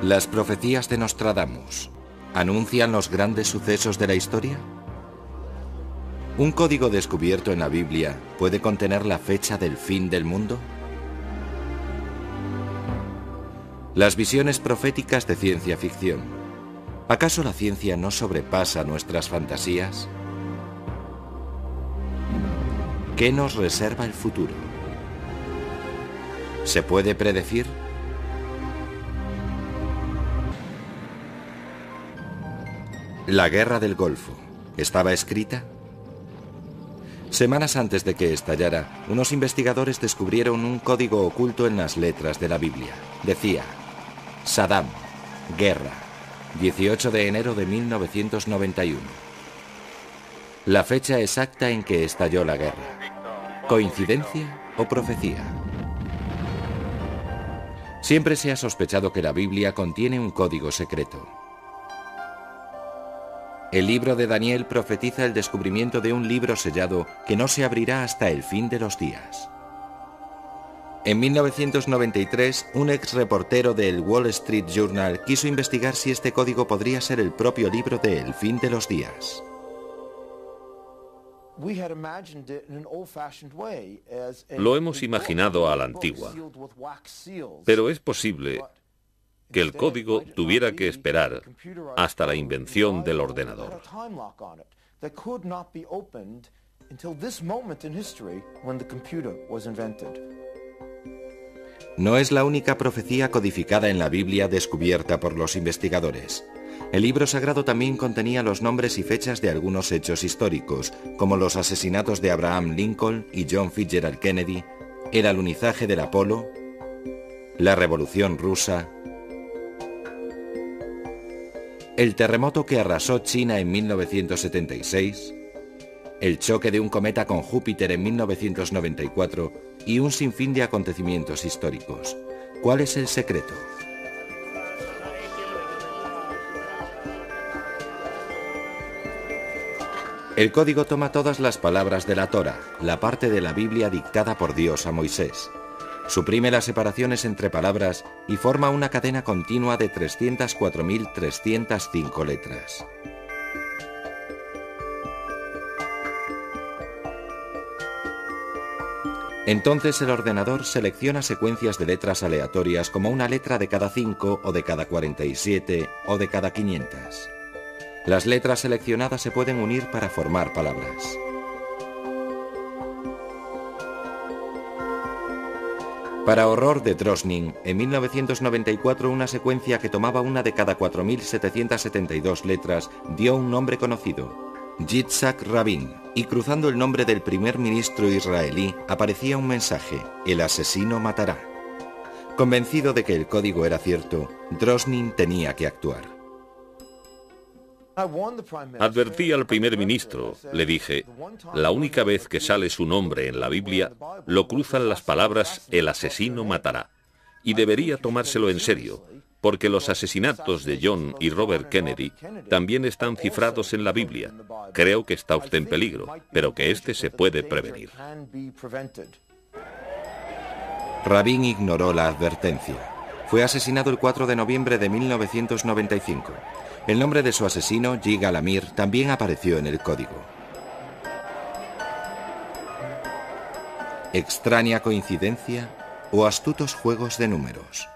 ¿Las profecías de Nostradamus anuncian los grandes sucesos de la historia? ¿Un código descubierto en la Biblia puede contener la fecha del fin del mundo? Las visiones proféticas de ciencia ficción. ¿Acaso la ciencia no sobrepasa nuestras fantasías? ¿Qué nos reserva el futuro? ¿Se puede predecir? La Guerra del Golfo, ¿estaba escrita? Semanas antes de que estallara, unos investigadores descubrieron un código oculto en las letras de la Biblia. Decía: Saddam, guerra, 18 de enero de 1991. La fecha exacta en que estalló la guerra. ¿Coincidencia o profecía? Siempre se ha sospechado que la Biblia contiene un código secreto. El libro de Daniel profetiza el descubrimiento de un libro sellado que no se abrirá hasta el fin de los días. En 1993, un ex reportero del Wall Street Journal quiso investigar si este código podría ser el propio libro de El fin de los días. Lo hemos imaginado a la antigua, pero es posible que el código tuviera que esperar hasta la invención del ordenador. No es la única profecía codificada en la Biblia descubierta por los investigadores. El libro sagrado también contenía los nombres y fechas de algunos hechos históricos, como los asesinatos de Abraham Lincoln y John Fitzgerald Kennedy, el alunizaje del Apolo, la Revolución Rusa, el terremoto que arrasó China en 1976, el choque de un cometa con Júpiter en 1994 y un sinfín de acontecimientos históricos. ¿Cuál es el secreto? El código toma todas las palabras de la Torá, la parte de la Biblia dictada por Dios a Moisés. Suprime las separaciones entre palabras y forma una cadena continua de 304.305 letras. Entonces el ordenador selecciona secuencias de letras aleatorias como una letra de cada 5 o de cada 47 o de cada 500. Las letras seleccionadas se pueden unir para formar palabras. Para horror de Drosnin, en 1994 una secuencia que tomaba una de cada 4.772 letras dio un nombre conocido, Yitzhak Rabin, y cruzando el nombre del primer ministro israelí aparecía un mensaje: el asesino matará. Convencido de que el código era cierto, Drosnin tenía que actuar. Advertí al primer ministro, le dije, la única vez que sale su nombre en la Biblia, lo cruzan las palabras el asesino matará, y debería tomárselo en serio, porque los asesinatos de John y Robert Kennedy también están cifrados en la Biblia. Creo que está usted en peligro, pero que este se puede prevenir. Rabin ignoró la advertencia. Fue asesinado el 4 de noviembre de 1995. El nombre de su asesino, Yigal Amir, también apareció en el código. ¿Extraña coincidencia o astutos juegos de números?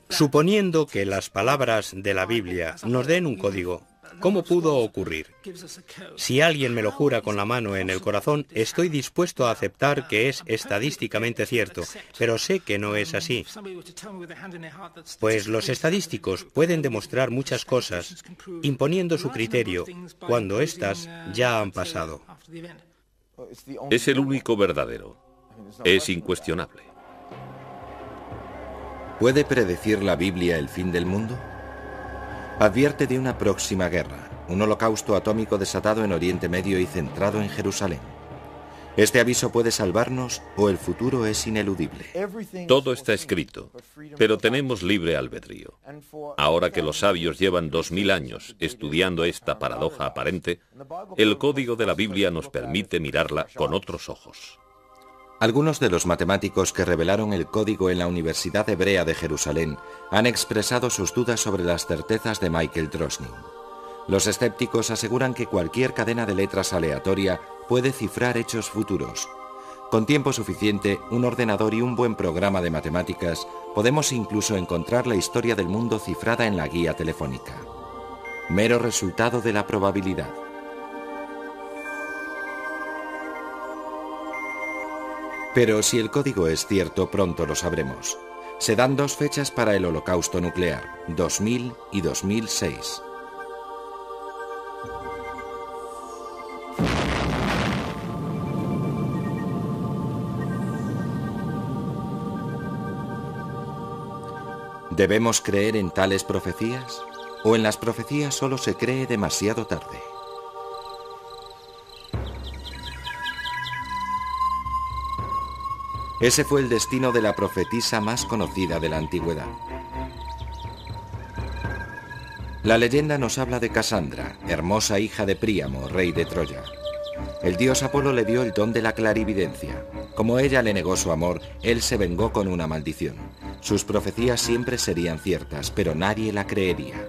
Suponiendo que las palabras de la Biblia nos den un código, ¿cómo pudo ocurrir? Si alguien me lo jura con la mano en el corazón, estoy dispuesto a aceptar que es estadísticamente cierto, pero sé que no es así. Pues los estadísticos pueden demostrar muchas cosas, imponiendo su criterio, cuando éstas ya han pasado. Es el único verdadero. Es incuestionable. ¿Puede predecir la Biblia el fin del mundo? Advierte de una próxima guerra, un holocausto atómico desatado en Oriente Medio y centrado en Jerusalén. ¿Este aviso puede salvarnos o el futuro es ineludible? Todo está escrito, pero tenemos libre albedrío. Ahora que los sabios llevan 2000 años estudiando esta paradoja aparente, el código de la Biblia nos permite mirarla con otros ojos. Algunos de los matemáticos que revelaron el código en la Universidad Hebrea de Jerusalén han expresado sus dudas sobre las certezas de Michael Drosnin. Los escépticos aseguran que cualquier cadena de letras aleatoria puede cifrar hechos futuros. Con tiempo suficiente, un ordenador y un buen programa de matemáticas, podemos incluso encontrar la historia del mundo cifrada en la guía telefónica. Mero resultado de la probabilidad. Pero si el código es cierto, pronto lo sabremos. Se dan dos fechas para el holocausto nuclear, 2000 y 2006. ¿Debemos creer en tales profecías? ¿O en las profecías solo se cree demasiado tarde? Ese fue el destino de la profetisa más conocida de la antigüedad. La leyenda nos habla de Casandra, hermosa hija de Príamo, rey de Troya. El dios Apolo le dio el don de la clarividencia. Como ella le negó su amor, él se vengó con una maldición. Sus profecías siempre serían ciertas, pero nadie la creería.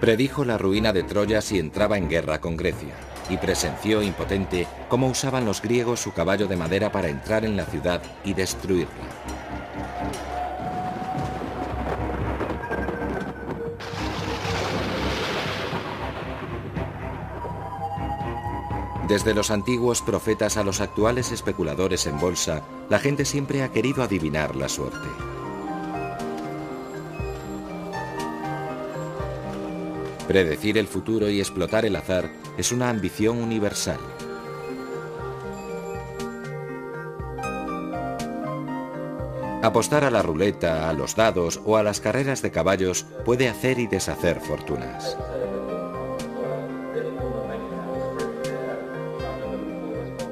Predijo la ruina de Troya si entraba en guerra con Grecia, y presenció impotente cómo usaban los griegos su caballo de madera para entrar en la ciudad y destruirla. Desde los antiguos profetas a los actuales especuladores en bolsa, la gente siempre ha querido adivinar la suerte. Predecir el futuro y explotar el azar es una ambición universal. Apostar a la ruleta, a los dados o a las carreras de caballos puede hacer y deshacer fortunas.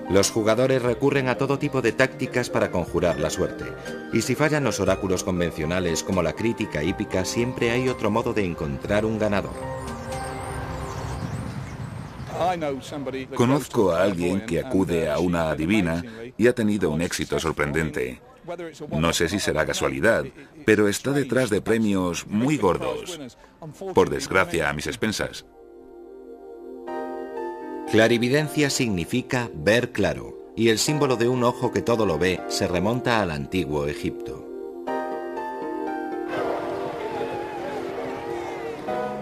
Los jugadores recurren a todo tipo de tácticas para conjurar la suerte, y si fallan los oráculos convencionales como la crítica hípica, siempre hay otro modo de encontrar un ganador. Conozco a alguien que acude a una adivina y ha tenido un éxito sorprendente. No sé si será casualidad, pero está detrás de premios muy gordos. Por desgracia, a mis expensas. Clarividencia significa ver claro, y el símbolo de un ojo que todo lo ve se remonta al antiguo Egipto.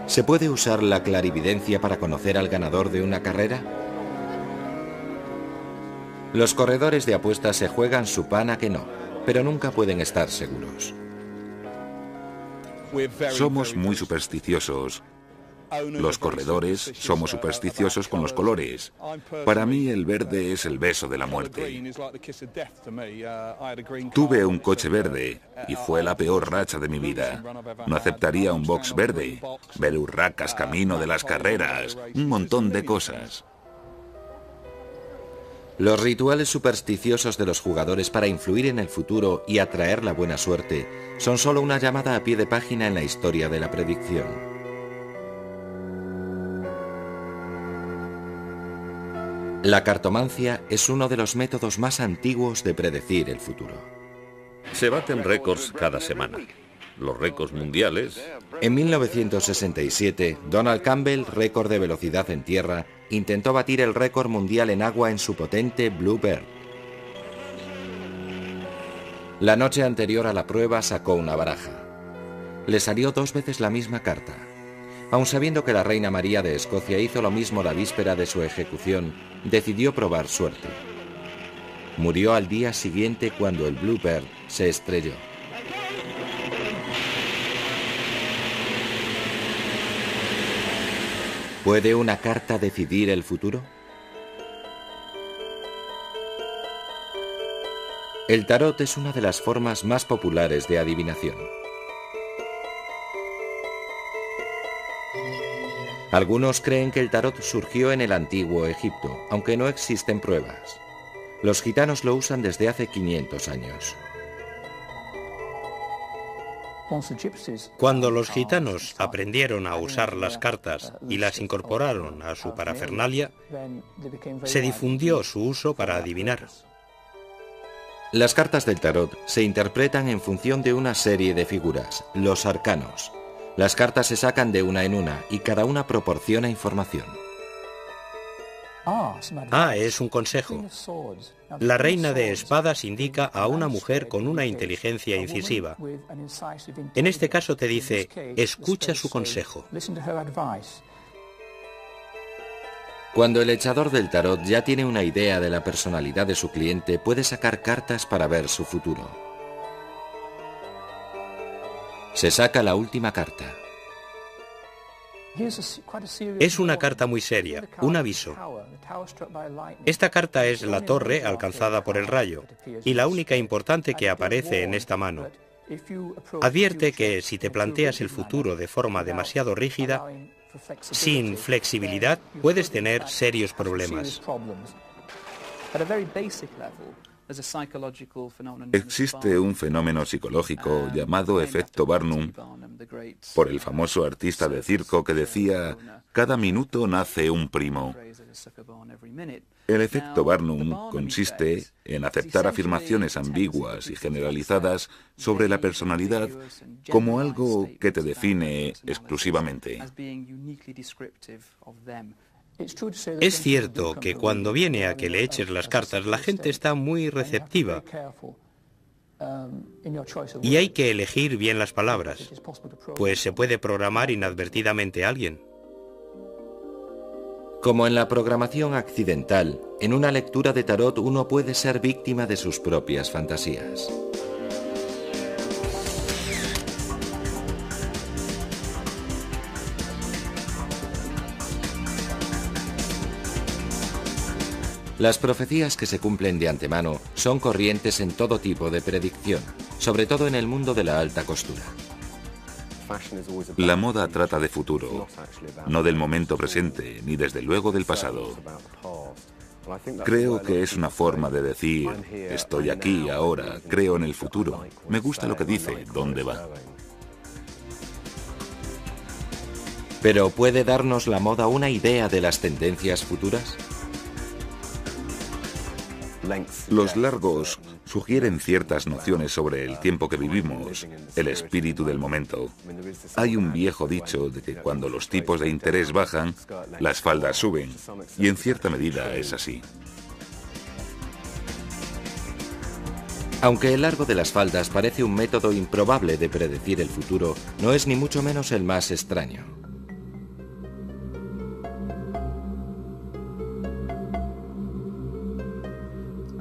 ¿Se puede usar la clarividencia para conocer al ganador de una carrera? Los corredores de apuestas se juegan su pan a que no, pero nunca pueden estar seguros. Somos muy supersticiosos. Los corredores somos supersticiosos con los colores. Para mí el verde es el beso de la muerte. Tuve un coche verde y fue la peor racha de mi vida. No aceptaría un box verde, ver urracas camino de las carreras, un montón de cosas. Los rituales supersticiosos de los jugadores para influir en el futuro y atraer la buena suerte son solo una llamada a pie de página en la historia de la predicción. La cartomancia es uno de los métodos más antiguos de predecir el futuro. Se baten récords cada semana. Los récords mundiales. En 1967, Donald Campbell, récord de velocidad en tierra, intentó batir el récord mundial en agua en su potente Bluebird. La noche anterior a la prueba sacó una baraja. Le salió 2 veces la misma carta. Aun sabiendo que la reina María de Escocia hizo lo mismo la víspera de su ejecución, decidió probar suerte. Murió al día siguiente cuando el Bluebird se estrelló. ¿Puede una carta decidir el futuro? El tarot es una de las formas más populares de adivinación. Algunos creen que el tarot surgió en el antiguo Egipto, aunque no existen pruebas. Los gitanos lo usan desde hace 500 años. Cuando los gitanos aprendieron a usar las cartas y las incorporaron a su parafernalia, se difundió su uso para adivinar. Las cartas del tarot se interpretan en función de una serie de figuras, los arcanos. Las cartas se sacan de una en una y cada una proporciona información. Es un consejo. La reina de espadas indica a una mujer con una inteligencia incisiva. En este caso te dice, escucha su consejo. Cuando el echador del tarot ya tiene una idea de la personalidad de su cliente, puede sacar cartas para ver su futuro. Se saca la última carta. Es una carta muy seria, un aviso. Esta carta es la torre alcanzada por el rayo, y la única importante que aparece en esta mano. Advierte que si te planteas el futuro de forma demasiado rígida, sin flexibilidad, puedes tener serios problemas. Existe un fenómeno psicológico llamado efecto Barnum, por el famoso artista de circo que decía, cada minuto nace un primo. El efecto Barnum consiste en aceptar afirmaciones ambiguas y generalizadas sobre la personalidad como algo que te define exclusivamente. Es cierto que cuando viene a que le eches las cartas, la gente está muy receptiva y hay que elegir bien las palabras, pues se puede programar inadvertidamente a alguien. Como en la programación accidental, en una lectura de tarot uno puede ser víctima de sus propias fantasías. Las profecías que se cumplen de antemano son corrientes en todo tipo de predicción, sobre todo en el mundo de la alta costura. La moda trata de futuro, no del momento presente, ni desde luego del pasado. Creo que es una forma de decir, estoy aquí, ahora, creo en el futuro. Me gusta lo que dice, ¿dónde va? ¿Pero puede darnos la moda una idea de las tendencias futuras? Los largos sugieren ciertas nociones sobre el tiempo que vivimos, el espíritu del momento. Hay un viejo dicho de que cuando los tipos de interés bajan, las faldas suben, y en cierta medida es así. Aunque el largo de las faldas parece un método improbable de predecir el futuro, no es ni mucho menos el más extraño.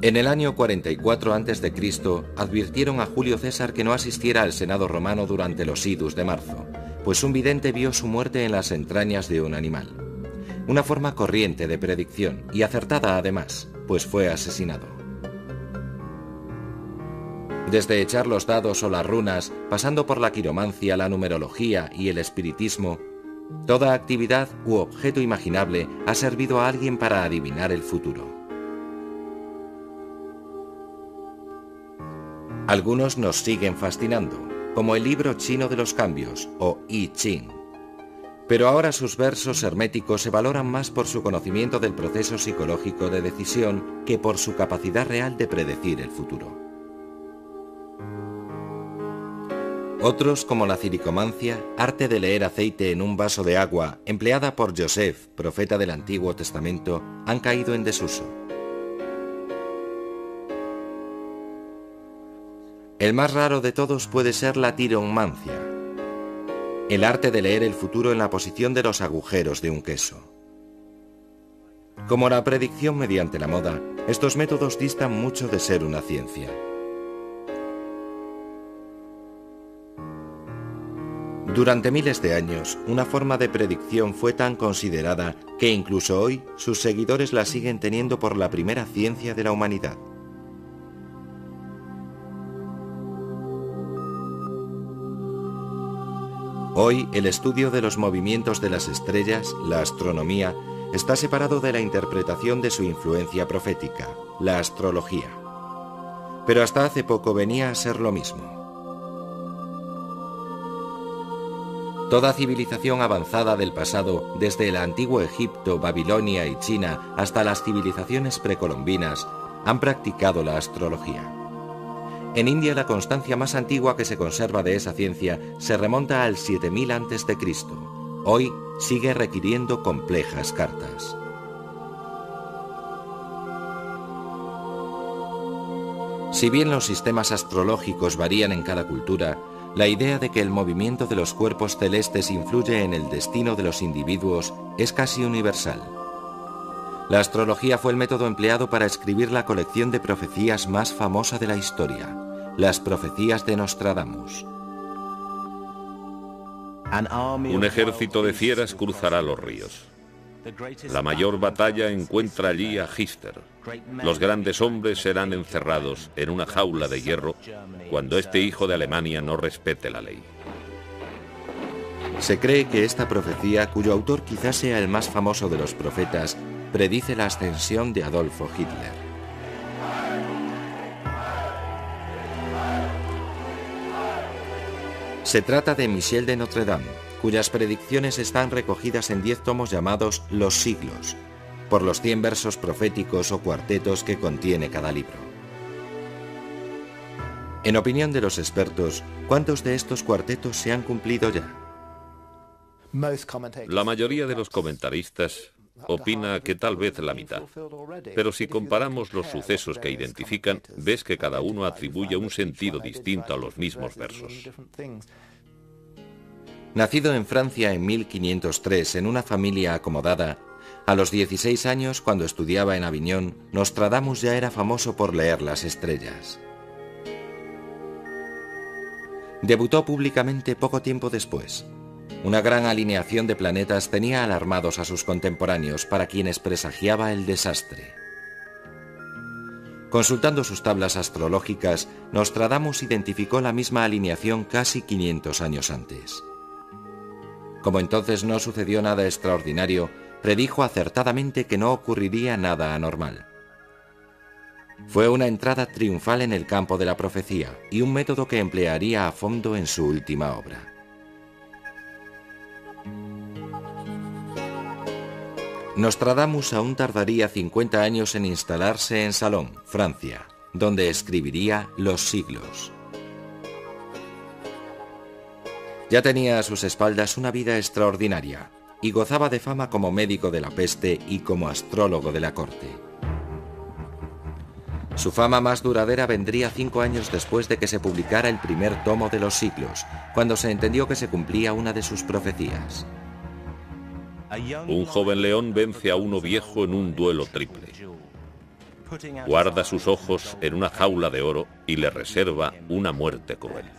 En el año 44 a.C. advirtieron a Julio César que no asistiera al Senado romano durante los idus de marzo, pues un vidente vio su muerte en las entrañas de un animal. Una forma corriente de predicción, y acertada además, pues fue asesinado. Desde echar los dados o las runas, pasando por la quiromancia, la numerología y el espiritismo, toda actividad u objeto imaginable ha servido a alguien para adivinar el futuro. Algunos nos siguen fascinando, como el libro chino de los cambios, o I Ching. Pero ahora sus versos herméticos se valoran más por su conocimiento del proceso psicológico de decisión que por su capacidad real de predecir el futuro. Otros, como la ciricomancia, arte de leer aceite en un vaso de agua, empleada por Joseph, profeta del Antiguo Testamento, han caído en desuso. El más raro de todos puede ser la tiromancia, el arte de leer el futuro en la posición de los agujeros de un queso. Como la predicción mediante la moda, estos métodos distan mucho de ser una ciencia. Durante miles de años, una forma de predicción fue tan considerada que incluso hoy sus seguidores la siguen teniendo por la primera ciencia de la humanidad. Hoy, el estudio de los movimientos de las estrellas, la astronomía, está separado de la interpretación de su influencia profética, la astrología. Pero hasta hace poco venía a ser lo mismo. Toda civilización avanzada del pasado, desde el antiguo Egipto, Babilonia y China hasta las civilizaciones precolombinas, han practicado la astrología. En India, la constancia más antigua que se conserva de esa ciencia se remonta al 7000 a.C. Hoy sigue requiriendo complejas cartas. Si bien los sistemas astrológicos varían en cada cultura, la idea de que el movimiento de los cuerpos celestes influye en el destino de los individuos es casi universal. La astrología fue el método empleado para escribir la colección de profecías más famosa de la historia, las profecías de Nostradamus. Un ejército de fieras cruzará los ríos. La mayor batalla encuentra allí a Hitler. Los grandes hombres serán encerrados en una jaula de hierro cuando este hijo de Alemania no respete la ley. Se cree que esta profecía, cuyo autor quizás sea el más famoso de los profetas, predice la ascensión de Adolfo Hitler. Se trata de Michel de Notre Dame, cuyas predicciones están recogidas en 10 tomos llamados Los Siglos, por los 100 versos proféticos o cuartetos que contiene cada libro. En opinión de los expertos, ¿cuántos de estos cuartetos se han cumplido ya? La mayoría de los comentaristas opina que tal vez la mitad, pero si comparamos los sucesos que identifican, ves que cada uno atribuye un sentido distinto a los mismos versos. Nacido en Francia en 1503 en una familia acomodada, a los 16 años, cuando estudiaba en Aviñón, Nostradamus ya era famoso por leer las estrellas. Debutó públicamente poco tiempo después. Una gran alineación de planetas tenía alarmados a sus contemporáneos, para quienes presagiaba el desastre. Consultando sus tablas astrológicas, Nostradamus identificó la misma alineación casi 500 años antes. Como entonces no sucedió nada extraordinario, predijo acertadamente que no ocurriría nada anormal. Fue una entrada triunfal en el campo de la profecía y un método que emplearía a fondo en su última obra. Nostradamus aún tardaría 50 años en instalarse en Salón, Francia, donde escribiría Los Siglos. Ya tenía a sus espaldas una vida extraordinaria y gozaba de fama como médico de la peste y como astrólogo de la corte. Su fama más duradera vendría 5 años después de que se publicara el primer tomo de Los Siglos, cuando se entendió que se cumplía una de sus profecías. Un joven león vence a uno viejo en un duelo triple. Guarda sus ojos en una jaula de oro y le reserva una muerte cruel.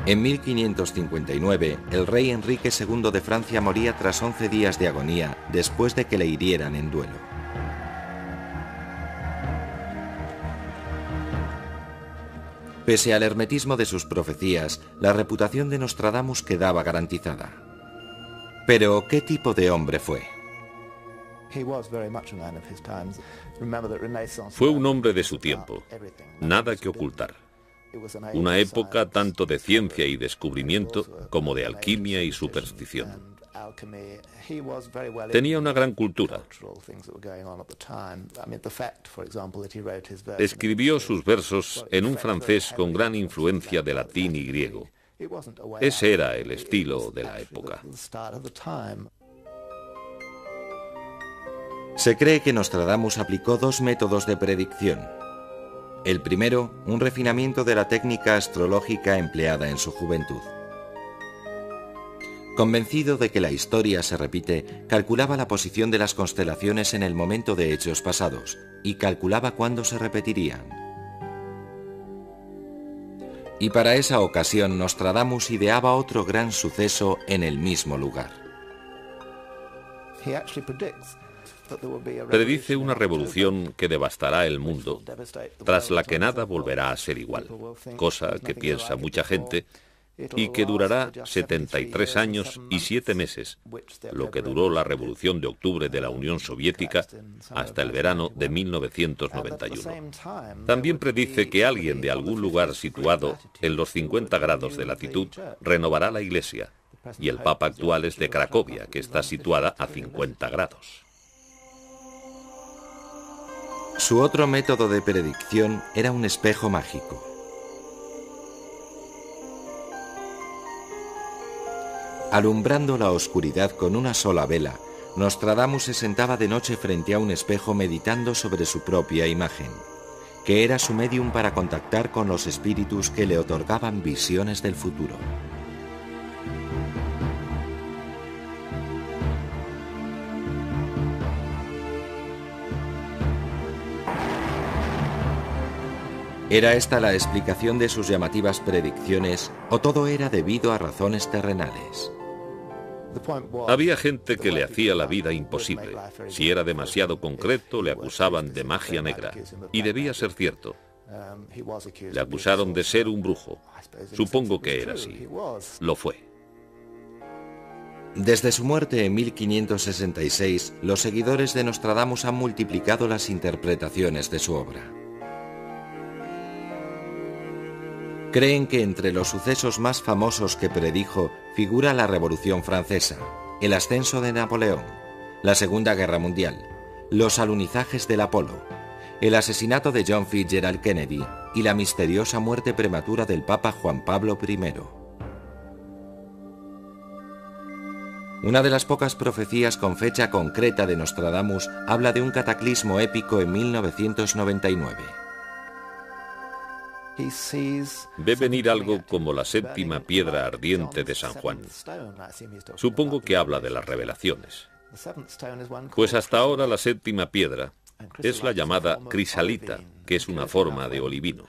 En 1559, el rey Enrique II de Francia moría tras 11 días de agonía después de que le hirieran en duelo. Pese al hermetismo de sus profecías, la reputación de Nostradamus quedaba garantizada. Pero, ¿qué tipo de hombre fue? Fue un hombre de su tiempo, nada que ocultar. Una época tanto de ciencia y descubrimiento como de alquimia y superstición. Tenía una gran cultura. Escribió sus versos en un francés con gran influencia de latín y griego. Ese era el estilo de la época. Se cree que Nostradamus aplicó 2 métodos de predicción. El primero, un refinamiento de la técnica astrológica empleada en su juventud. Convencido de que la historia se repite, calculaba la posición de las constelaciones en el momento de hechos pasados y calculaba cuándo se repetirían. Y para esa ocasión Nostradamus ideaba otro gran suceso en el mismo lugar. Predice una revolución que devastará el mundo, tras la que nada volverá a ser igual, cosa que piensa mucha gente, y que durará 73 años y 7 meses, lo que duró la Revolución de Octubre de la Unión Soviética hasta el verano de 1991. También predice que alguien de algún lugar situado en los 50 grados de latitud renovará la Iglesia, y el Papa actual es de Cracovia, que está situada a 50 grados. Su otro método de predicción era un espejo mágico. Alumbrando la oscuridad con una sola vela, Nostradamus se sentaba de noche frente a un espejo meditando sobre su propia imagen, que era su medium para contactar con los espíritus que le otorgaban visiones del futuro. ¿Era esta la explicación de sus llamativas predicciones o todo era debido a razones terrenales? Había gente que le hacía la vida imposible. Si era demasiado concreto, le acusaban de magia negra. Y debía ser cierto. Le acusaron de ser un brujo. Supongo que era así. Lo fue. Desde su muerte en 1566, los seguidores de Nostradamus han multiplicado las interpretaciones de su obra. Creen que entre los sucesos más famosos que predijo figura la Revolución Francesa, el ascenso de Napoleón, la Segunda Guerra Mundial, los alunizajes del Apolo, el asesinato de John Fitzgerald Kennedy y la misteriosa muerte prematura del Papa Juan Pablo I. Una de las pocas profecías con fecha concreta de Nostradamus habla de un cataclismo épico en 1999. Ve venir algo como la séptima piedra ardiente de San Juan. Supongo que habla de las revelaciones. Pues hasta ahora la séptima piedra es la llamada crisalita, que es una forma de olivino.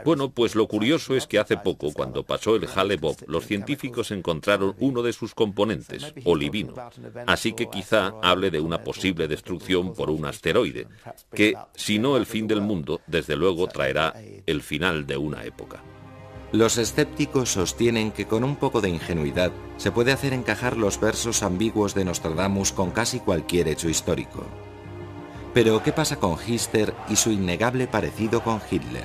Bueno, pues lo curioso es que hace poco, cuando pasó el Hale-Bopp, los científicos encontraron uno de sus componentes, olivino. Así que quizá hable de una posible destrucción por un asteroide, que, si no el fin del mundo, desde luego traerá el final de una época. Los escépticos sostienen que con un poco de ingenuidad se puede hacer encajar los versos ambiguos de Nostradamus con casi cualquier hecho histórico. Pero, ¿qué pasa con Hister y su innegable parecido con Hitler?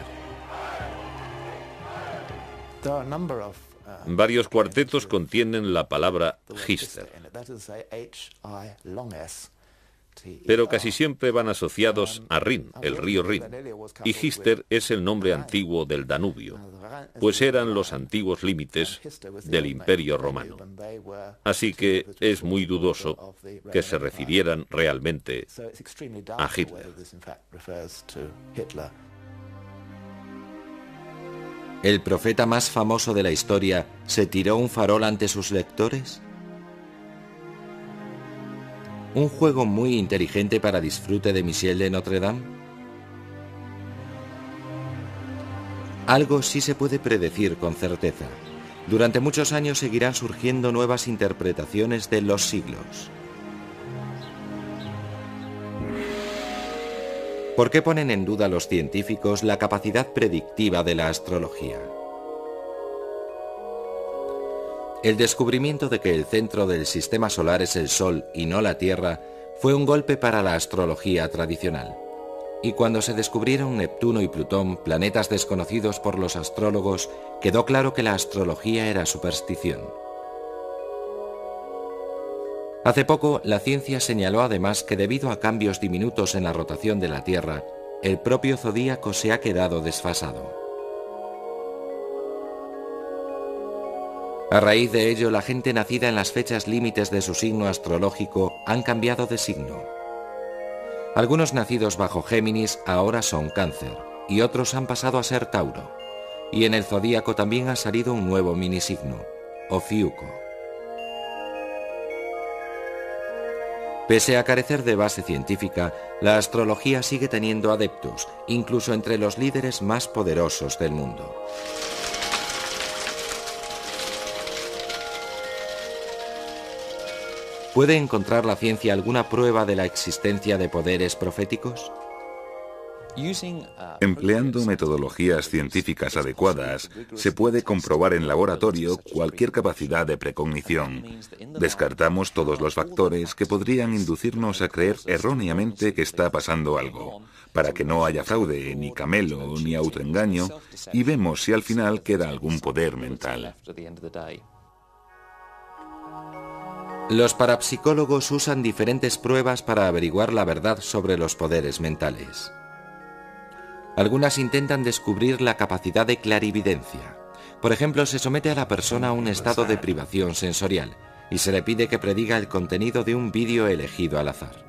Varios cuartetos contienen la palabra Hister, pero casi siempre van asociados a Rin, el río Rin, y Hister es el nombre antiguo del Danubio, pues eran los antiguos límites del Imperio Romano. Así que es muy dudoso que se refirieran realmente a Hitler. ¿El profeta más famoso de la historia se tiró un farol ante sus lectores? ¿Un juego muy inteligente para disfrute de Michel de Notre Dame? Algo sí se puede predecir con certeza. Durante muchos años seguirán surgiendo nuevas interpretaciones de los siglos. ¿Por qué ponen en duda los científicos la capacidad predictiva de la astrología? El descubrimiento de que el centro del sistema solar es el Sol y no la Tierra fue un golpe para la astrología tradicional. Y cuando se descubrieron Neptuno y Plutón, planetas desconocidos por los astrólogos, quedó claro que la astrología era superstición. Hace poco, la ciencia señaló además que debido a cambios diminutos en la rotación de la Tierra, el propio zodíaco se ha quedado desfasado. A raíz de ello, la gente nacida en las fechas límites de su signo astrológico han cambiado de signo. Algunos nacidos bajo Géminis ahora son Cáncer, y otros han pasado a ser Tauro. Y en el zodíaco también ha salido un nuevo minisigno, Ofiuco. Pese a carecer de base científica, la astrología sigue teniendo adeptos, incluso entre los líderes más poderosos del mundo. ¿Puede encontrar la ciencia alguna prueba de la existencia de poderes proféticos? Empleando metodologías científicas adecuadas, se puede comprobar en laboratorio cualquier capacidad de precognición. Descartamos todos los factores que podrían inducirnos a creer erróneamente que está pasando algo, para que no haya fraude, ni camelo, ni autoengaño, y vemos si al final queda algún poder mental. Los parapsicólogos usan diferentes pruebas para averiguar la verdad sobre los poderes mentales. Algunas intentan descubrir la capacidad de clarividencia. Por ejemplo, se somete a la persona a un estado de privación sensorial y se le pide que prediga el contenido de un vídeo elegido al azar.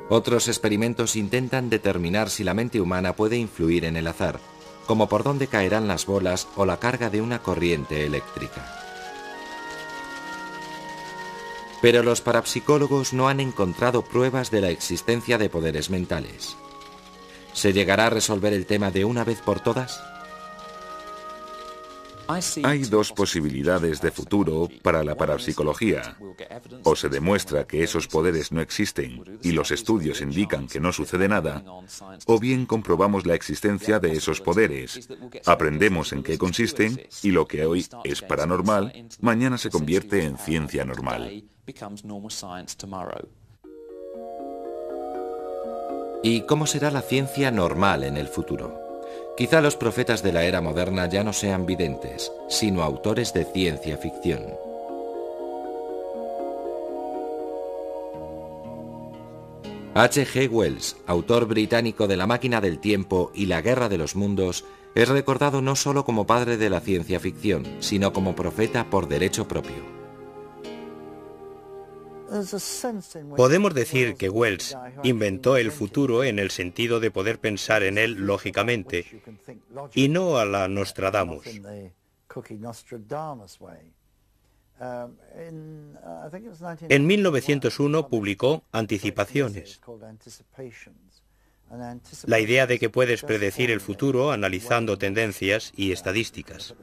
Otros experimentos intentan determinar si la mente humana puede influir en el azar, como por dónde caerán las bolas o la carga de una corriente eléctrica. Pero los parapsicólogos no han encontrado pruebas de la existencia de poderes mentales. ¿Se llegará a resolver el tema de una vez por todas? Hay dos posibilidades de futuro para la parapsicología. O se demuestra que esos poderes no existen y los estudios indican que no sucede nada, o bien comprobamos la existencia de esos poderes, aprendemos en qué consisten y lo que hoy es paranormal, mañana se convierte en ciencia normal. ¿Y cómo será la ciencia normal en el futuro? Quizá los profetas de la era moderna ya no sean videntes, sino autores de ciencia ficción. H.G. Wells, autor británico de La máquina del tiempo y La guerra de los mundos, es recordado no solo como padre de la ciencia ficción, sino como profeta por derecho propio. Podemos decir que Wells inventó el futuro en el sentido de poder pensar en él lógicamente, y no a la Nostradamus. En 1901 publicó Anticipaciones. La idea de que puedes predecir el futuro analizando tendencias y estadísticas.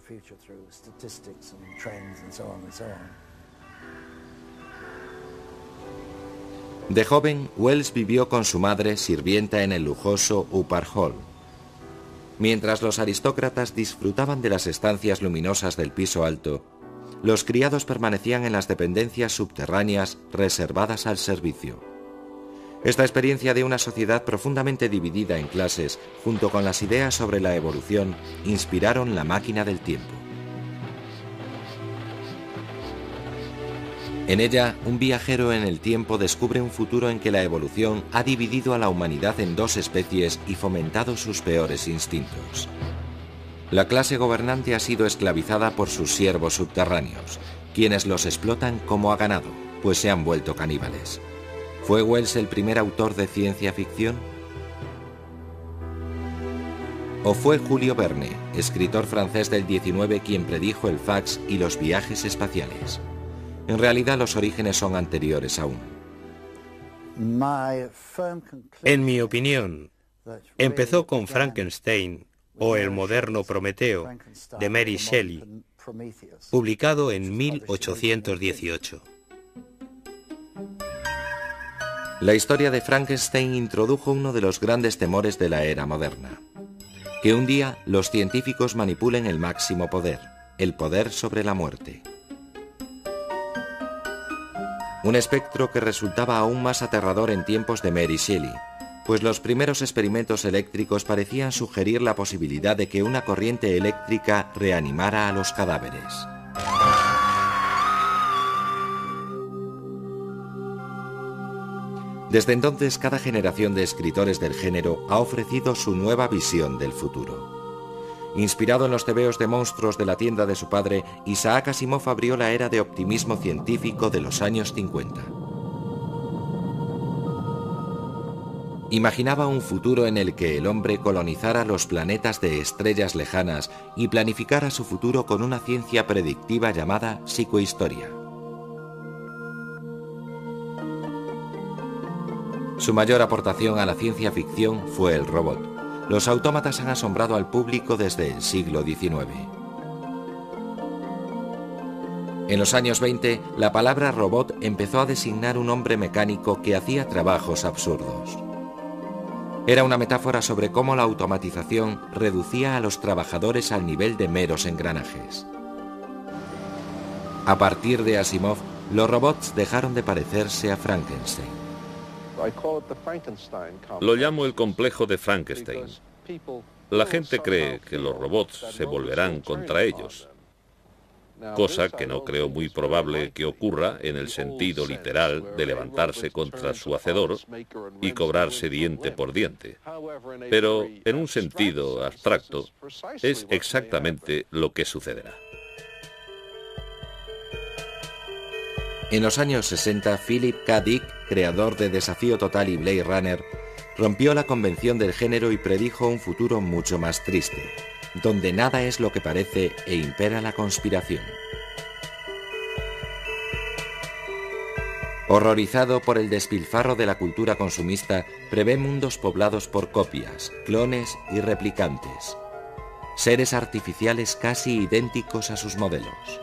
De joven, Wells vivió con su madre sirvienta en el lujoso Upper Hall. Mientras los aristócratas disfrutaban de las estancias luminosas del piso alto, los criados permanecían en las dependencias subterráneas reservadas al servicio. Esta experiencia de una sociedad profundamente dividida en clases, junto con las ideas sobre la evolución, inspiraron La máquina del tiempo. En ella, un viajero en el tiempo descubre un futuro en que la evolución ha dividido a la humanidad en dos especies y fomentado sus peores instintos. La clase gobernante ha sido esclavizada por sus siervos subterráneos, quienes los explotan como a ganado, pues se han vuelto caníbales. ¿Fue Wells el primer autor de ciencia ficción? ¿O fue Julio Verne, escritor francés del 19, quien predijo el fax y los viajes espaciales? En realidad los orígenes son anteriores aún. En mi opinión, empezó con Frankenstein o El moderno Prometeo de Mary Shelley, publicado en 1818. La historia de Frankenstein introdujo uno de los grandes temores de la era moderna: que un día los científicos manipulen el máximo poder, el poder sobre la muerte. Un espectro que resultaba aún más aterrador en tiempos de Mary Shelley, pues los primeros experimentos eléctricos parecían sugerir la posibilidad de que una corriente eléctrica reanimara a los cadáveres. Desde entonces, cada generación de escritores del género ha ofrecido su nueva visión del futuro. Inspirado en los tebeos de monstruos de la tienda de su padre, Isaac Asimov abrió la era de optimismo científico de los años 50. Imaginaba un futuro en el que el hombre colonizara los planetas de estrellas lejanas y planificara su futuro con una ciencia predictiva llamada psicohistoria. Su mayor aportación a la ciencia ficción fue el robot. Los autómatas han asombrado al público desde el siglo XIX. En los años 20, la palabra robot empezó a designar un hombre mecánico que hacía trabajos absurdos. Era una metáfora sobre cómo la automatización reducía a los trabajadores al nivel de meros engranajes. A partir de Asimov, los robots dejaron de parecerse a Frankenstein. Lo llamo el complejo de Frankenstein. La gente cree que los robots se volverán contra ellos, cosa que no creo muy probable que ocurra en el sentido literal de levantarse contra su hacedor y cobrarse diente por diente. Pero en un sentido abstracto, es exactamente lo que sucederá. En los años 60, Philip K. Dick, creador de Desafío Total y Blade Runner, rompió la convención del género y predijo un futuro mucho más triste, donde nada es lo que parece e impera la conspiración. Horrorizado por el despilfarro de la cultura consumista, prevé mundos poblados por copias, clones y replicantes. Seres artificiales casi idénticos a sus modelos.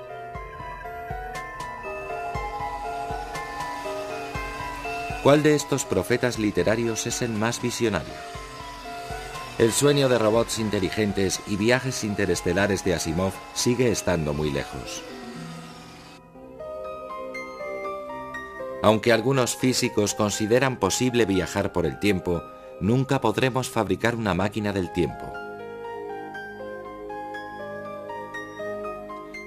¿Cuál de estos profetas literarios es el más visionario? El sueño de robots inteligentes y viajes interestelares de Asimov sigue estando muy lejos. Aunque algunos físicos consideran posible viajar por el tiempo, nunca podremos fabricar una máquina del tiempo.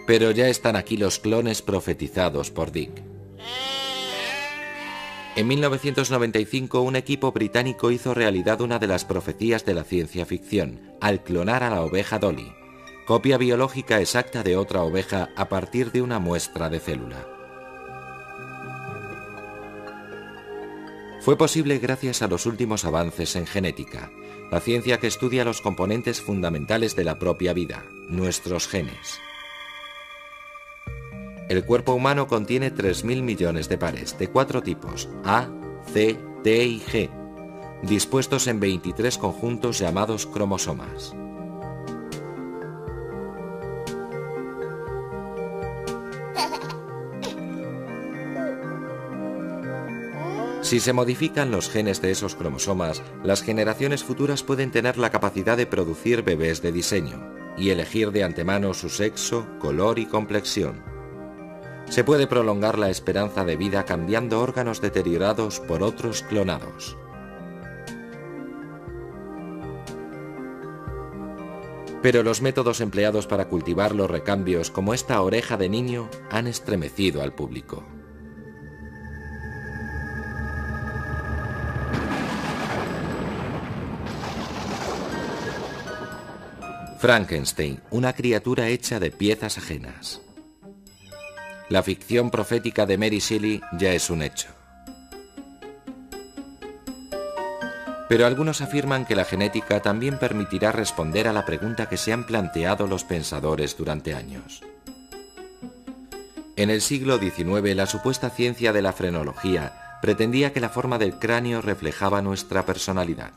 Pero ya están aquí los clones profetizados por Dick. En 1995, un equipo británico hizo realidad una de las profecías de la ciencia ficción, al clonar a la oveja Dolly, copia biológica exacta de otra oveja a partir de una muestra de célula. Fue posible gracias a los últimos avances en genética, la ciencia que estudia los componentes fundamentales de la propia vida, nuestros genes. El cuerpo humano contiene 3.000 millones de pares, de 4 tipos, A, C, T y G, dispuestos en 23 conjuntos llamados cromosomas. Si se modifican los genes de esos cromosomas, las generaciones futuras pueden tener la capacidad de producir bebés de diseño y elegir de antemano su sexo, color y complexión. Se puede prolongar la esperanza de vida cambiando órganos deteriorados por otros clonados. Pero los métodos empleados para cultivar los recambios, como esta oreja de niño, han estremecido al público. Frankenstein, una criatura hecha de piezas ajenas. La ficción profética de Mary Shelley ya es un hecho. Pero algunos afirman que la genética también permitirá responder a la pregunta que se han planteado los pensadores durante años. En el siglo XIX, la supuesta ciencia de la frenología pretendía que la forma del cráneo reflejaba nuestra personalidad.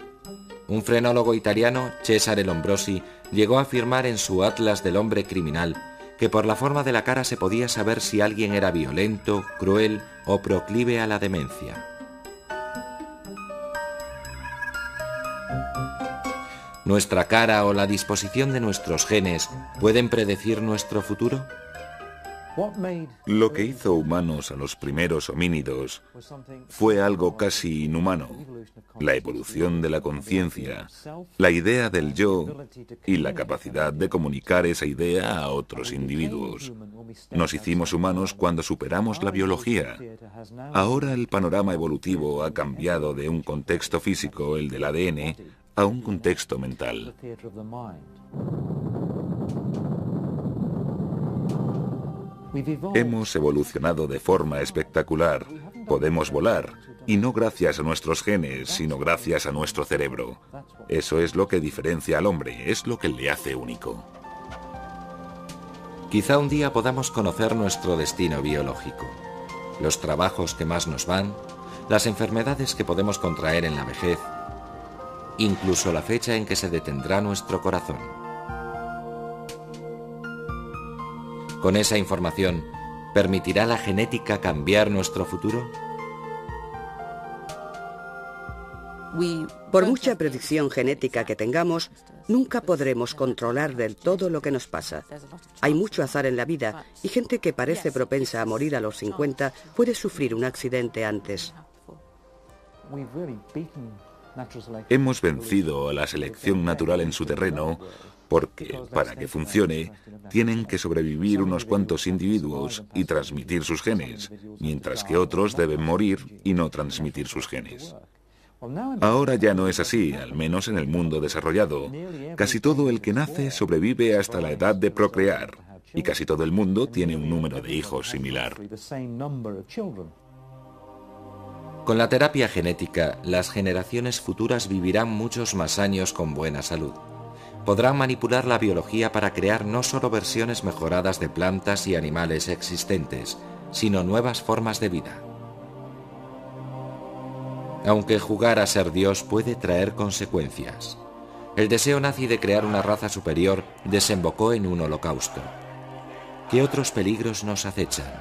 Un frenólogo italiano, Cesare Lombrosi, llegó a afirmar en su Atlas del hombre criminal que por la forma de la cara se podía saber si alguien era violento, cruel o proclive a la demencia. ¿Nuestra cara o la disposición de nuestros genes pueden predecir nuestro futuro? Lo que hizo humanos a los primeros homínidos fue algo casi inhumano: la evolución de la conciencia, la idea del yo y la capacidad de comunicar esa idea a otros individuos. Nos hicimos humanos cuando superamos la biología. Ahora el panorama evolutivo ha cambiado de un contexto físico, el del ADN, a un contexto mental. Hemos evolucionado de forma espectacular. Podemos volar, y no gracias a nuestros genes, sino gracias a nuestro cerebro. Eso es lo que diferencia al hombre, es lo que le hace único. Quizá un día podamos conocer nuestro destino biológico, los trabajos que más nos van, las enfermedades que podemos contraer en la vejez, incluso la fecha en que se detendrá nuestro corazón. Con esa información, ¿Permitirá la genética cambiar nuestro futuro? Por mucha predicción genética que tengamos, nunca podremos controlar del todo lo que nos pasa. Hay mucho azar en la vida y gente que parece propensa a morir a los 50 puede sufrir un accidente antes. Hemos vencido a la selección natural en su terreno porque, para que funcione, tienen que sobrevivir unos cuantos individuos y transmitir sus genes, mientras que otros deben morir y no transmitir sus genes. Ahora ya no es así, al menos en el mundo desarrollado. Casi todo el que nace sobrevive hasta la edad de procrear, y casi todo el mundo tiene un número de hijos similar. Con la terapia genética, las generaciones futuras vivirán muchos más años con buena salud. Podrán manipular la biología para crear no solo versiones mejoradas de plantas y animales existentes, sino nuevas formas de vida. Aunque jugar a ser Dios puede traer consecuencias. El deseo nazi de crear una raza superior desembocó en un holocausto. ¿Qué otros peligros nos acechan?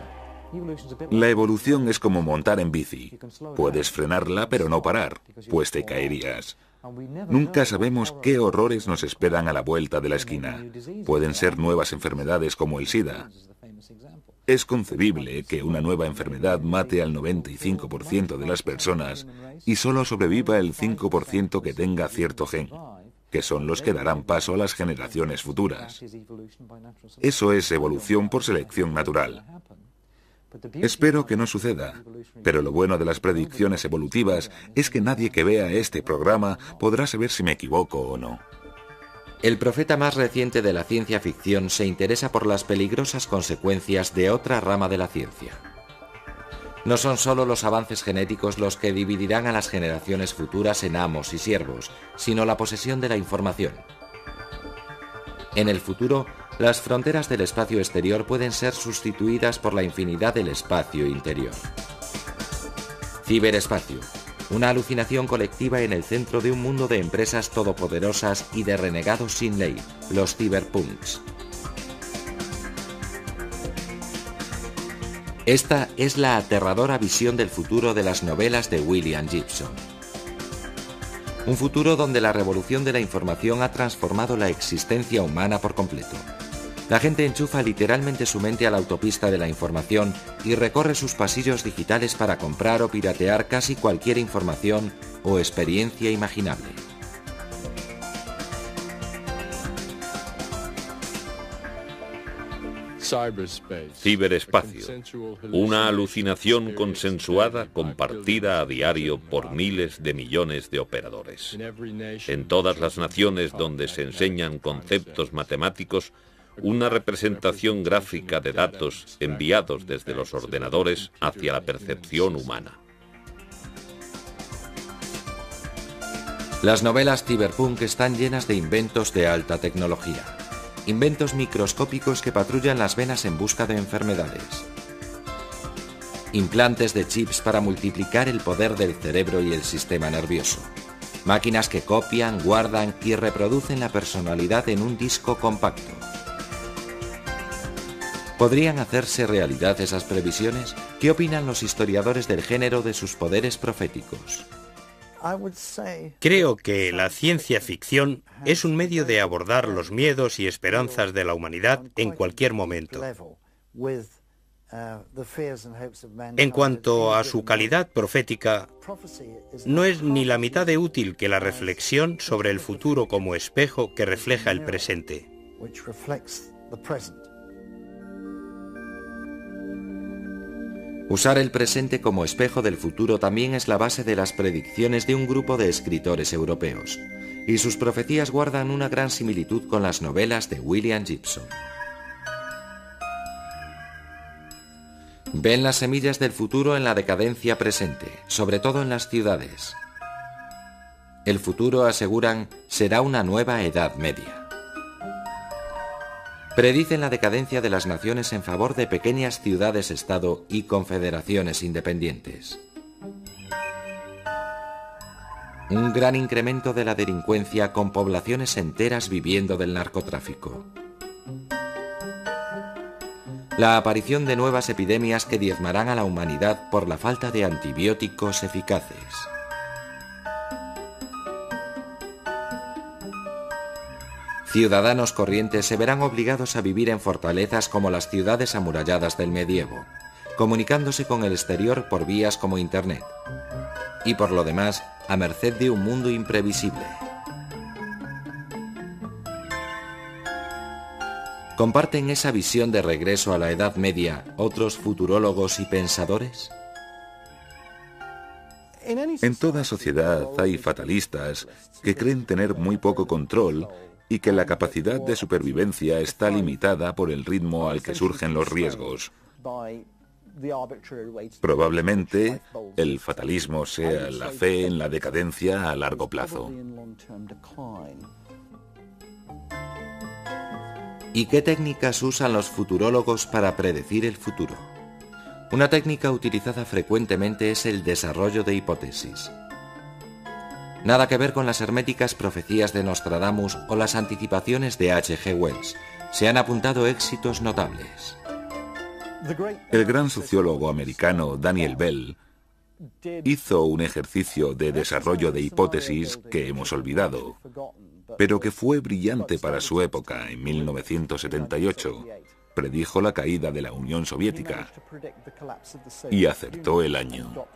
La evolución es como montar en bici. Puedes frenarla pero no parar, pues te caerías. Nunca sabemos qué horrores nos esperan a la vuelta de la esquina. Pueden ser nuevas enfermedades como el SIDA. Es concebible que una nueva enfermedad mate al 95% de las personas y solo sobreviva el 5% que tenga cierto gen, que son los que darán paso a las generaciones futuras. Eso es evolución por selección natural. Espero que no suceda, pero lo bueno de las predicciones evolutivas es que nadie que vea este programa podrá saber si me equivoco o no. El profeta más reciente de la ciencia ficción se interesa por las peligrosas consecuencias de otra rama de la ciencia. No son solo los avances genéticos los que dividirán a las generaciones futuras en amos y siervos, sino la posesión de la información. En el futuro, las fronteras del espacio exterior pueden ser sustituidas por la infinidad del espacio interior. Ciberespacio. Una alucinación colectiva en el centro de un mundo de empresas todopoderosas y de renegados sin ley, los ciberpunks. Esta es la aterradora visión del futuro de las novelas de William Gibson. Un futuro donde la revolución de la información ha transformado la existencia humana por completo. La gente enchufa literalmente su mente a la autopista de la información y recorre sus pasillos digitales para comprar o piratear casi cualquier información o experiencia imaginable. Ciberespacio. Una alucinación consensuada compartida a diario por miles de millones de operadores. En todas las naciones donde se enseñan conceptos matemáticos, una representación gráfica de datos enviados desde los ordenadores hacia la percepción humana. Las novelas cyberpunk están llenas de inventos de alta tecnología. Inventos microscópicos que patrullan las venas en busca de enfermedades. Implantes de chips para multiplicar el poder del cerebro y el sistema nervioso. Máquinas que copian, guardan y reproducen la personalidad en un disco compacto. ¿Podrían hacerse realidad esas previsiones? ¿Qué opinan los historiadores del género de sus poderes proféticos? Creo que la ciencia ficción es un medio de abordar los miedos y esperanzas de la humanidad en cualquier momento. En cuanto a su calidad profética, no es ni la mitad de útil que la reflexión sobre el futuro como espejo que refleja el presente. Usar el presente como espejo del futuro también es la base de las predicciones de un grupo de escritores europeos, y sus profecías guardan una gran similitud con las novelas de William Gibson. Ven las semillas del futuro en la decadencia presente, sobre todo en las ciudades. El futuro, aseguran, será una nueva Edad Media. Predicen la decadencia de las naciones en favor de pequeñas ciudades-estado y confederaciones independientes. Un gran incremento de la delincuencia con poblaciones enteras viviendo del narcotráfico. La aparición de nuevas epidemias que diezmarán a la humanidad por la falta de antibióticos eficaces. Ciudadanos corrientes se verán obligados a vivir en fortalezas como las ciudades amuralladas del medievo, comunicándose con el exterior por vías como Internet, y por lo demás, a merced de un mundo imprevisible. ¿Comparten esa visión de regreso a la Edad Media otros futurólogos y pensadores? En toda sociedad hay fatalistas que creen tener muy poco control y que la capacidad de supervivencia está limitada por el ritmo al que surgen los riesgos. Probablemente el fatalismo sea la fe en la decadencia a largo plazo. ¿Y qué técnicas usan los futurólogos para predecir el futuro? Una técnica utilizada frecuentemente es el desarrollo de hipótesis. Nada que ver con las herméticas profecías de Nostradamus o las anticipaciones de H.G. Wells. Se han apuntado éxitos notables. El gran sociólogo americano Daniel Bell hizo un ejercicio de desarrollo de hipótesis que hemos olvidado, pero que fue brillante para su época. En 1978 predijo la caída de la Unión Soviética y acertó el año.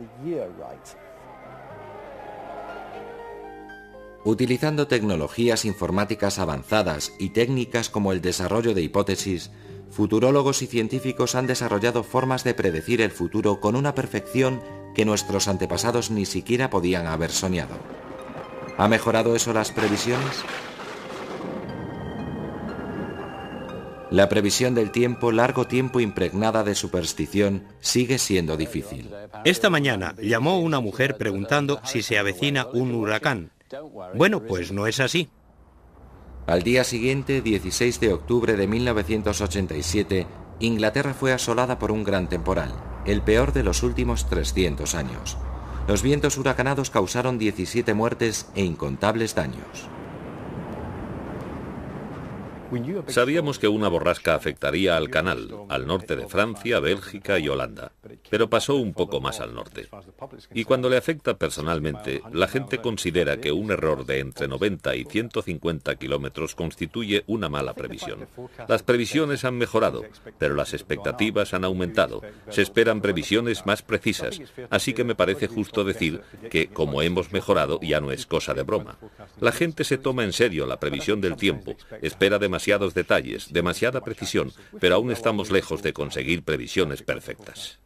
Utilizando tecnologías informáticas avanzadas y técnicas como el desarrollo de hipótesis, futurólogos y científicos han desarrollado formas de predecir el futuro con una perfección que nuestros antepasados ni siquiera podían haber soñado. ¿Ha mejorado eso las previsiones? La previsión del tiempo, largo tiempo impregnada de superstición, sigue siendo difícil. Esta mañana llamó una mujer preguntando si se avecina un huracán. Bueno, pues no es así. Al día siguiente, 16 de octubre de 1987, Inglaterra fue asolada por un gran temporal, el peor de los últimos 300 años. Los vientos huracanados causaron 17 muertes e incontables daños. Sabíamos que una borrasca afectaría al canal, al norte de Francia, Bélgica y Holanda, pero pasó un poco más al norte. Y cuando le afecta personalmente, la gente considera que un error de entre 90 y 150 kilómetros constituye una mala previsión. Las previsiones han mejorado, pero las expectativas han aumentado. Se esperan previsiones más precisas, así que me parece justo decir que, como hemos mejorado, ya no es cosa de broma. La gente se toma en serio la previsión del tiempo, espera demasiados detalles, demasiada precisión, pero aún estamos lejos de conseguir previsiones perfectas.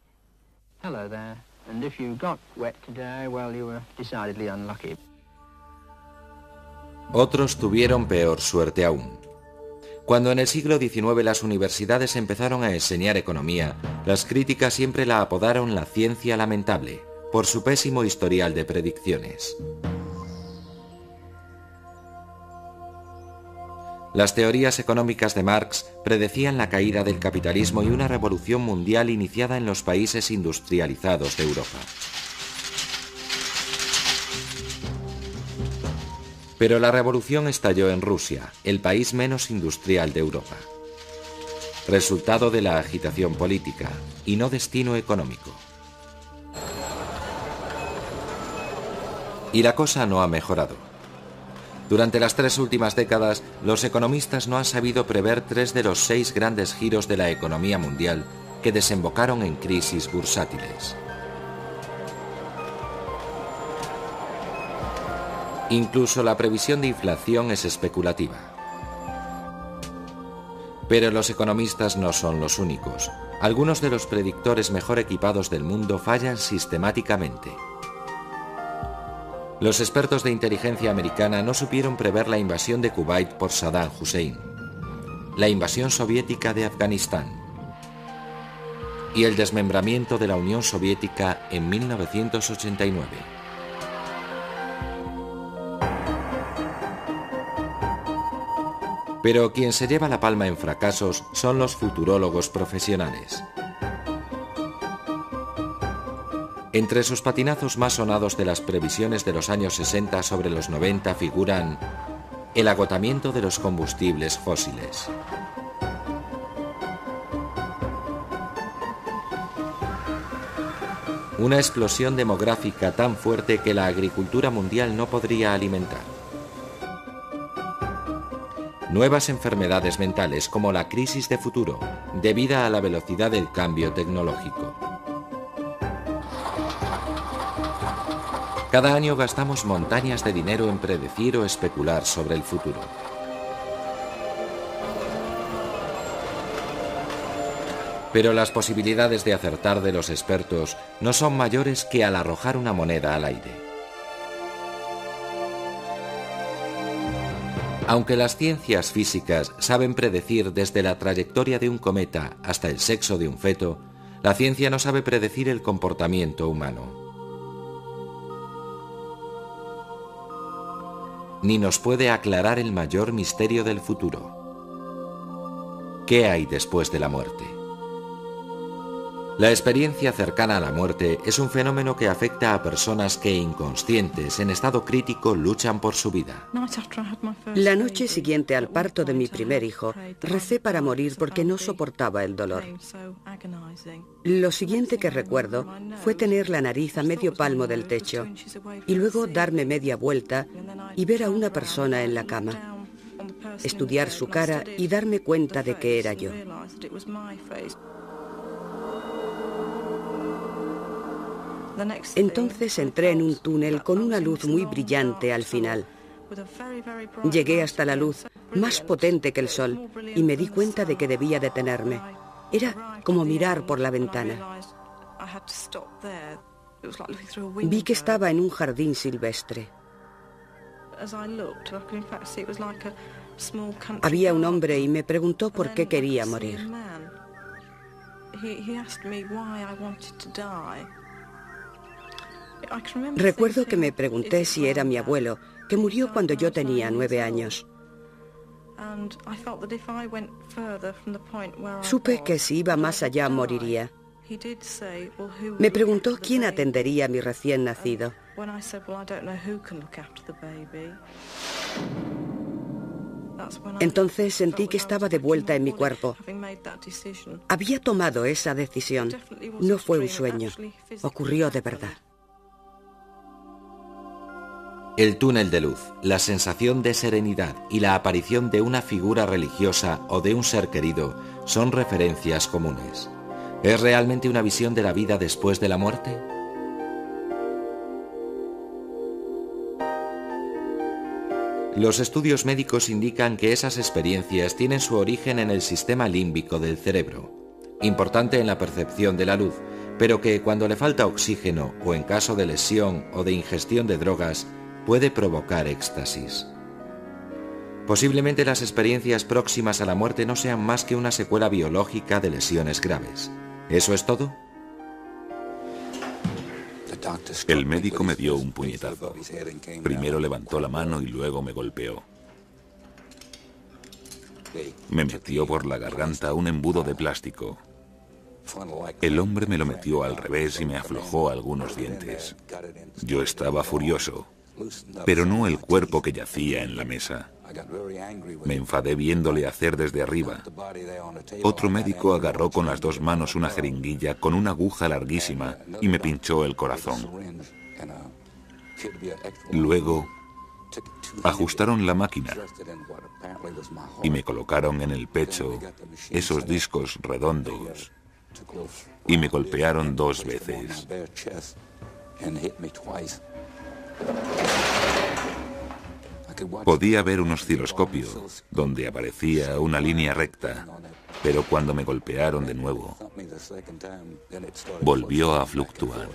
Otros tuvieron peor suerte aún. Cuando en el siglo XIX las universidades empezaron a enseñar economía, las críticas siempre la apodaron la ciencia lamentable, por su pésimo historial de predicciones. Las teorías económicas de Marx predecían la caída del capitalismo y una revolución mundial iniciada en los países industrializados de Europa. Pero la revolución estalló en Rusia, el país menos industrial de Europa. Resultado de la agitación política y no destino económico. Y la cosa no ha mejorado. Durante las 3 últimas décadas, los economistas no han sabido prever 3 de los 6 grandes giros de la economía mundial que desembocaron en crisis bursátiles. Incluso la previsión de inflación es especulativa. Pero los economistas no son los únicos. Algunos de los predictores mejor equipados del mundo fallan sistemáticamente. Los expertos de inteligencia americana no supieron prever la invasión de Kuwait por Saddam Hussein, la invasión soviética de Afganistán y el desmembramiento de la Unión Soviética en 1989. Pero quien se lleva la palma en fracasos son los futurólogos profesionales. Entre sus patinazos más sonados de las previsiones de los años 60 sobre los 90 figuran el agotamiento de los combustibles fósiles, Una explosión demográfica tan fuerte que la agricultura mundial no podría alimentar. Nuevas enfermedades mentales como la crisis de futuro, debida a la velocidad del cambio tecnológico. Cada año gastamos montañas de dinero en predecir o especular sobre el futuro. Pero las posibilidades de acertar de los expertos no son mayores que al arrojar una moneda al aire. Aunque las ciencias físicas saben predecir desde la trayectoria de un cometa hasta el sexo de un feto, la ciencia no sabe predecir el comportamiento humano. Ni nos puede aclarar el mayor misterio del futuro. ¿Qué hay después de la muerte? La experiencia cercana a la muerte es un fenómeno que afecta a personas que, inconscientes, en estado crítico, luchan por su vida. La noche siguiente al parto de mi primer hijo, recé para morir porque no soportaba el dolor. Lo siguiente que recuerdo fue tener la nariz a medio palmo del techo y luego darme media vuelta y ver a una persona en la cama, estudiar su cara y darme cuenta de que era yo. Entonces entré en un túnel con una luz muy brillante al final. Llegué hasta la luz, más potente que el sol, y me di cuenta de que debía detenerme. Era como mirar por la ventana. Vi que estaba en un jardín silvestre. Había un hombre y me preguntó por qué quería morir. Recuerdo que me pregunté si era mi abuelo, que murió cuando yo tenía 9 años. Supe que si iba más allá moriría. Me preguntó quién atendería a mi recién nacido. Entonces sentí que estaba de vuelta en mi cuerpo. Había tomado esa decisión. No fue un sueño. Ocurrió de verdad. El túnel de luz, la sensación de serenidad y la aparición de una figura religiosa o de un ser querido son referencias comunes. ¿Es realmente una visión de la vida después de la muerte? Los estudios médicos indican que esas experiencias tienen su origen en el sistema límbico del cerebro, importante en la percepción de la luz, pero que cuando le falta oxígeno o en caso de lesión o de ingestión de drogas, puede provocar éxtasis. Posiblemente las experiencias próximas a la muerte no sean más que una secuela biológica de lesiones graves. ¿Eso es todo? El médico me dio un puñetazo. Primero levantó la mano y luego me golpeó. Me metió por la garganta un embudo de plástico. El hombre me lo metió al revés y me aflojó algunos dientes. Yo estaba furioso, pero no el cuerpo que yacía en la mesa. Me enfadé viéndole hacer desde arriba. Otro médico agarró con las 2 manos una jeringuilla con una aguja larguísima y me pinchó el corazón. Luego ajustaron la máquina y me colocaron en el pecho esos discos redondos y me golpearon 2 veces. Podía ver un osciloscopio donde aparecía una línea recta, pero cuando me golpearon de nuevo, volvió a fluctuar.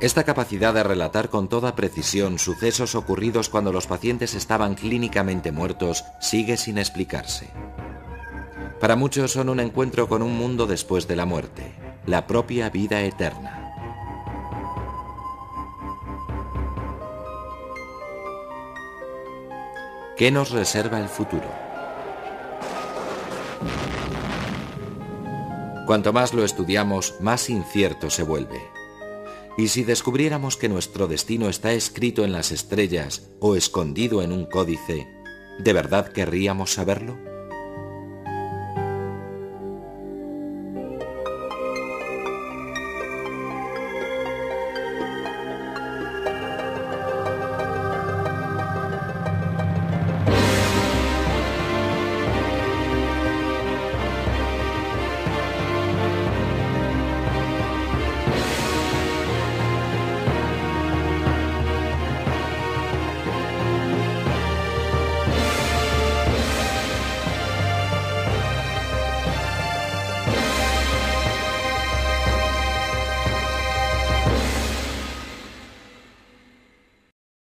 Esta capacidad de relatar con toda precisión sucesos ocurridos cuando los pacientes estaban clínicamente muertos sigue sin explicarse. Para muchos son un encuentro con un mundo después de la muerte, la propia vida eterna. ¿Qué nos reserva el futuro? Cuanto más lo estudiamos, más incierto se vuelve. ¿Y si descubriéramos que nuestro destino está escrito en las estrellas o escondido en un códice, ¿de verdad querríamos saberlo?